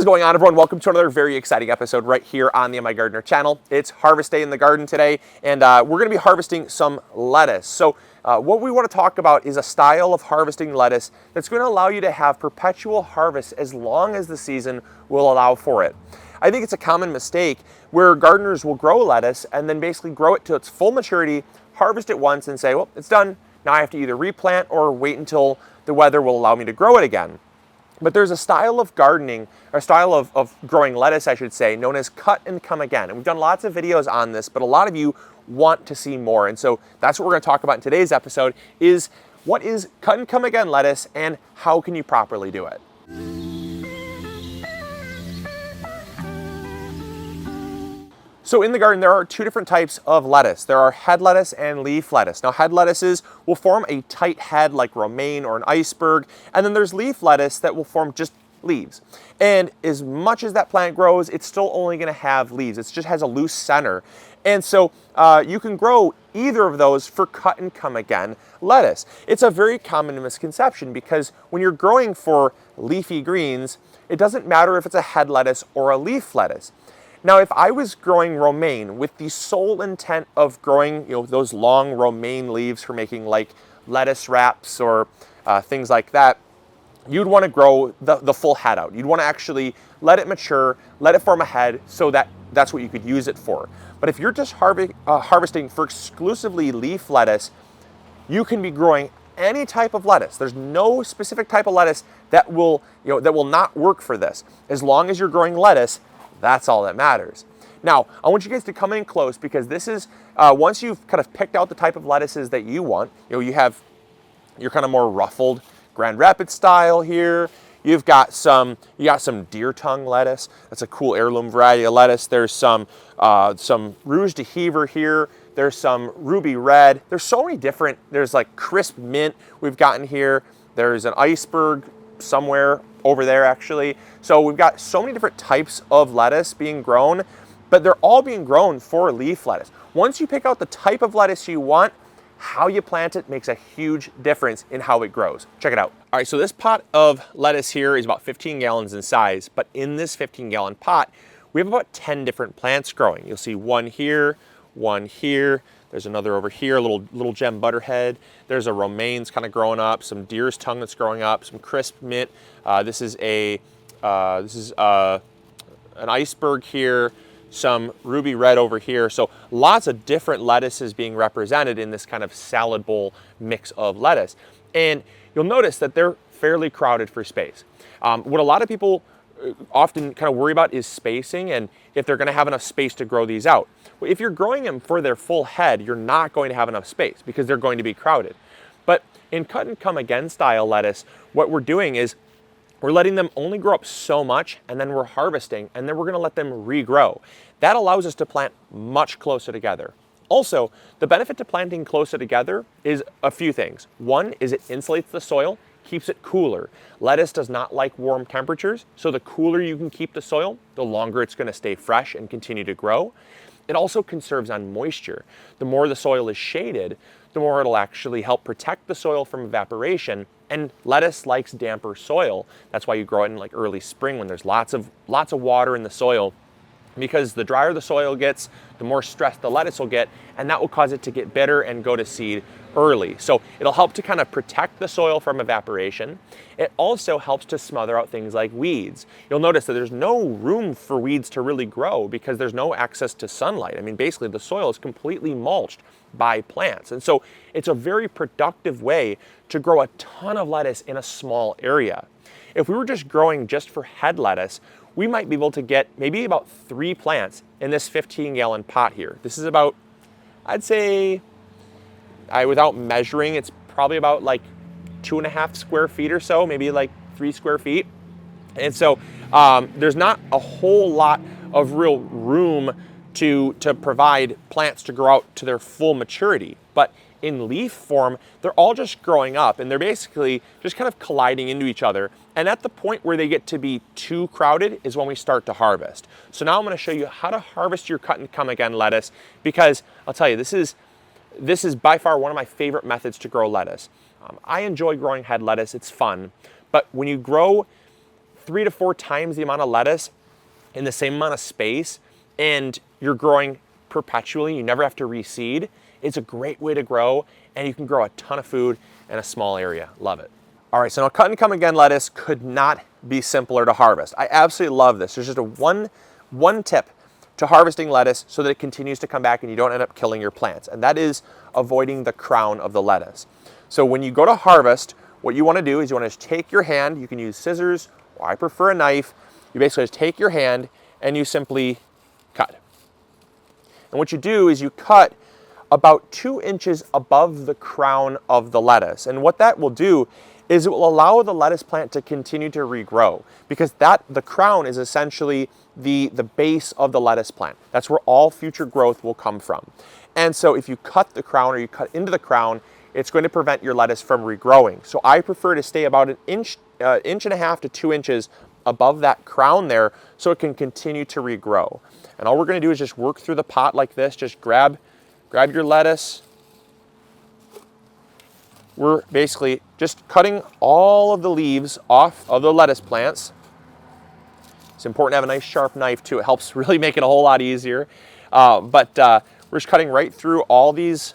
is going on, everyone? Welcome to another very exciting episode right here on the MIgardener channel. It's harvest day in the garden today, and we're going to be harvesting some lettuce. So what we want to talk about is a style of harvesting lettuce that's going to allow you to have perpetual harvest as long as the season will allow for it. I think it's a common mistake where gardeners will grow lettuce and then basically grow it to its full maturity, harvest it once and say, well, it's done. Now I have to either replant or wait until the weather will allow me to grow it again. But there's a style of gardening, or a style of growing lettuce, I should say, known as cut and come again. And we've done lots of videos on this, but a lot of you want to see more. And so that's what we're going to talk about in today's episode is what is cut and come again lettuce and how can you properly do it? So in the garden, there are two different types of lettuce. There are head lettuce and leaf lettuce. Now, head lettuces will form a tight head like romaine or an iceberg, and then there's leaf lettuce that will form just leaves. And as much as that plant grows, it's still only gonna have leaves. It just has a loose center. And so you can grow either of those for cut and come again lettuce. It's a very common misconception because when you're growing for leafy greens, it doesn't matter if it's a head lettuce or a leaf lettuce. Now, if I was growing romaine with the sole intent of growing, those long romaine leaves for making like lettuce wraps or things like that, you'd want to grow the full head out. You'd want to actually let it mature, let it form a head so that that's what you could use it for. But if you're just harvesting for exclusively leaf lettuce, you can be growing any type of lettuce. There's no specific type of lettuce that will not work for this. As long as you're growing lettuce, that's all that matters. Now, I want you guys to come in close because this is, once you've kind of picked out the type of lettuces that you want, you have your kind of more ruffled Grand Rapids style here. You got some deer tongue lettuce. That's a cool heirloom variety of lettuce. There's some Rouge de Heaver here. There's some ruby red. There's so many different, there's like crisp mint we've gotten here. There's an iceberg somewhere over there actually. So we've got so many different types of lettuce being grown, but they're all being grown for leaf lettuce. Once you pick out the type of lettuce you want, how you plant it makes a huge difference in how it grows. Check it out. All right, so this pot of lettuce here is about 15 gallons in size, but in this 15-gallon pot, we have about 10 different plants growing. You'll see one here, there's another over here, a little gem butterhead. There's a romaine's kind of growing up, some deer's tongue that's growing up, some crisp mint. This is an iceberg here, some ruby red over here. So lots of different lettuces being represented in this kind of salad bowl mix of lettuce. And you'll notice that they're fairly crowded for space. What a lot of people often kind of worry about is spacing and if they're going to have enough space to grow these out. Well, if you're growing them for their full head, you're not going to have enough space because they're going to be crowded. But in cut and come again style lettuce, what we're doing is we're letting them only grow up so much and then we're harvesting and then we're going to let them regrow. That allows us to plant much closer together. Also, the benefit to planting closer together is a few things. One is it insulates the soil, keeps it cooler. Lettuce does not like warm temperatures, so the cooler you can keep the soil, the longer it's going to stay fresh and continue to grow. It also conserves on moisture. The more the soil is shaded, the more it'll actually help protect the soil from evaporation. And lettuce likes damper soil. That's why you grow it in like early spring when there's lots of water in the soil. Because the drier the soil gets, the more stress the lettuce will get, and that will cause it to get bitter and go to seed early. So it'll help to kind of protect the soil from evaporation. It also helps to smother out things like weeds. You'll notice that there's no room for weeds to really grow because there's no access to sunlight. I mean, basically the soil is completely mulched by plants. And so it's a very productive way to grow a ton of lettuce in a small area. If we were just growing just for head lettuce, we might be able to get maybe about 3 plants in this 15-gallon pot here. This is about, I'd say, without measuring, it's probably about like 2.5 square feet or so, maybe like 3 square feet. And so there's not a whole lot of real room to provide plants to grow out to their full maturity. But in leaf form, they're all just growing up and they're basically just kind of colliding into each other. And at the point where they get to be too crowded is when we start to harvest. So now I'm going to show you how to harvest your cut and come again lettuce, because I'll tell you, this is by far one of my favorite methods to grow lettuce. I enjoy growing head lettuce, it's fun. But when you grow 3 to 4 times the amount of lettuce in the same amount of space, and you're growing perpetually. You never have to reseed. It's a great way to grow, and you can grow a ton of food in a small area. Love it. All right, so now cut and come again lettuce could not be simpler to harvest. I absolutely love this. There's just a one tip to harvesting lettuce so that it continues to come back and you don't end up killing your plants, and that is avoiding the crown of the lettuce. So when you go to harvest, what you want to do is you want to just take your hand. You can use scissors, or I prefer a knife. You basically just take your hand and you simply cut. And what you do is you cut about 2 inches above the crown of the lettuce. And what that will do is it will allow the lettuce plant to continue to regrow, because the crown is essentially the base of the lettuce plant. That's where all future growth will come from. And so if you cut the crown or you cut into the crown, it's going to prevent your lettuce from regrowing. So I prefer to stay about an inch and a half to 2 inches above that crown there so it can continue to regrow. And all we're going to do is just work through the pot like this. Just grab your lettuce. We're basically just cutting all of the leaves off of the lettuce plants. It's important to have a nice sharp knife too. It helps really make it a whole lot easier. But we're just cutting right through all these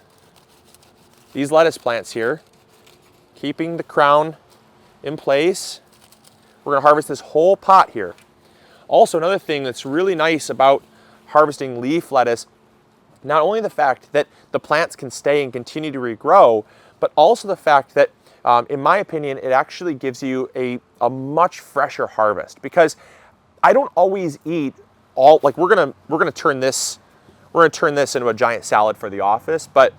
lettuce plants here, keeping the crown in place. We're going to harvest this whole pot here. Also, another thing that's really nice about harvesting leaf lettuce, not only the fact that the plants can stay and continue to regrow, but also the fact that, in my opinion, it actually gives you a much fresher harvest, because I don't always eat all, like we're gonna turn this into a giant salad for the office, but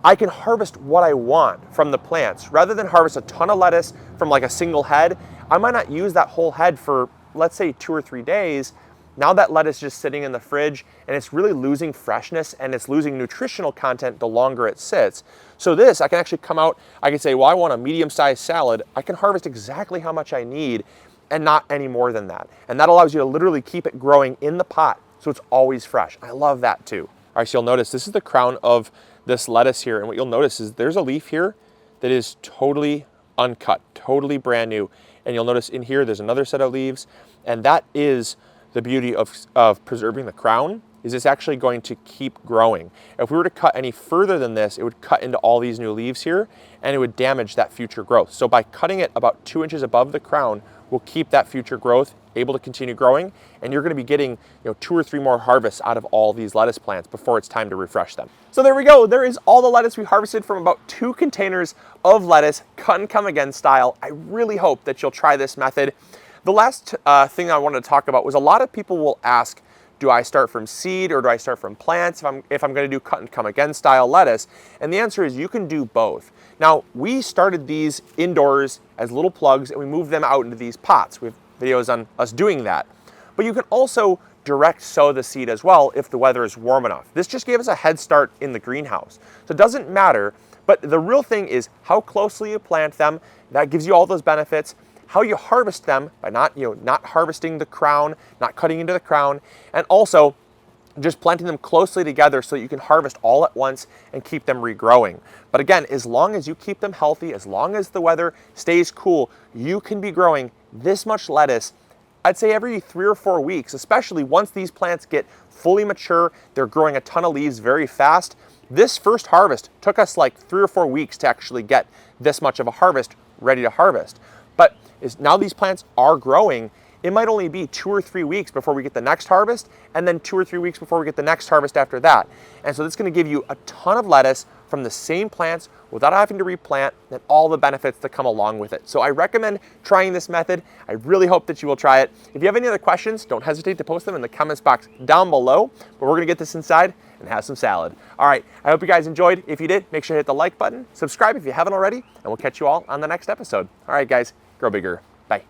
I can harvest what I want from the plants. Rather than harvest a ton of lettuce from like a single head, I might not use that whole head for, let's say, 2 or 3 days. Now that lettuce is just sitting in the fridge and it's really losing freshness and it's losing nutritional content the longer it sits. So this, I can actually come out, I can say, well, I want a medium-sized salad. I can harvest exactly how much I need and not any more than that. And that allows you to literally keep it growing in the pot so it's always fresh. I love that too. All right, so you'll notice this is the crown of this lettuce here, and what you'll notice is there's a leaf here that is totally uncut, totally brand new. And you'll notice in here there's another set of leaves, and that is the beauty of preserving the crown, is it's actually going to keep growing. If we were to cut any further than this, it would cut into all these new leaves here and it would damage that future growth. So by cutting it about 2 inches above the crown, we'll keep that future growth able to continue growing, and you're going to be getting 2 or 3 more harvests out of all these lettuce plants before it's time to refresh them. So there we go. There is all the lettuce we harvested from about 2 containers of lettuce, cut and come again style. I really hope that you'll try this method. The last thing I wanted to talk about was a lot of people will ask, do I start from seed or do I start from plants if I'm going to do cut and come again style lettuce? And the answer is you can do both. Now, we started these indoors as little plugs and we moved them out into these pots. We have videos on us doing that. But you can also direct sow the seed as well if the weather is warm enough. This just gave us a head start in the greenhouse. So it doesn't matter, but the real thing is how closely you plant them. That gives you all those benefits. How you harvest them by not harvesting the crown, not cutting into the crown, and also just planting them closely together so that you can harvest all at once and keep them regrowing. But again, as long as you keep them healthy, as long as the weather stays cool, you can be growing this much lettuce, I'd say every 3 or 4 weeks, especially once these plants get fully mature. They're growing a ton of leaves very fast. This first harvest took us like 3 or 4 weeks to actually get this much of a harvest ready to harvest. But now these plants are growing, it might only be 2 or 3 weeks before we get the next harvest, and then 2 or 3 weeks before we get the next harvest after that. And so that's going to give you a ton of lettuce from the same plants without having to replant, and all the benefits that come along with it. So I recommend trying this method. I really hope that you will try it. If you have any other questions, don't hesitate to post them in the comments box down below. But we're going to get this inside and have some salad. All right, I hope you guys enjoyed. If you did, make sure to hit the like button, subscribe if you haven't already, and we'll catch you all on the next episode. All right, guys, grow bigger.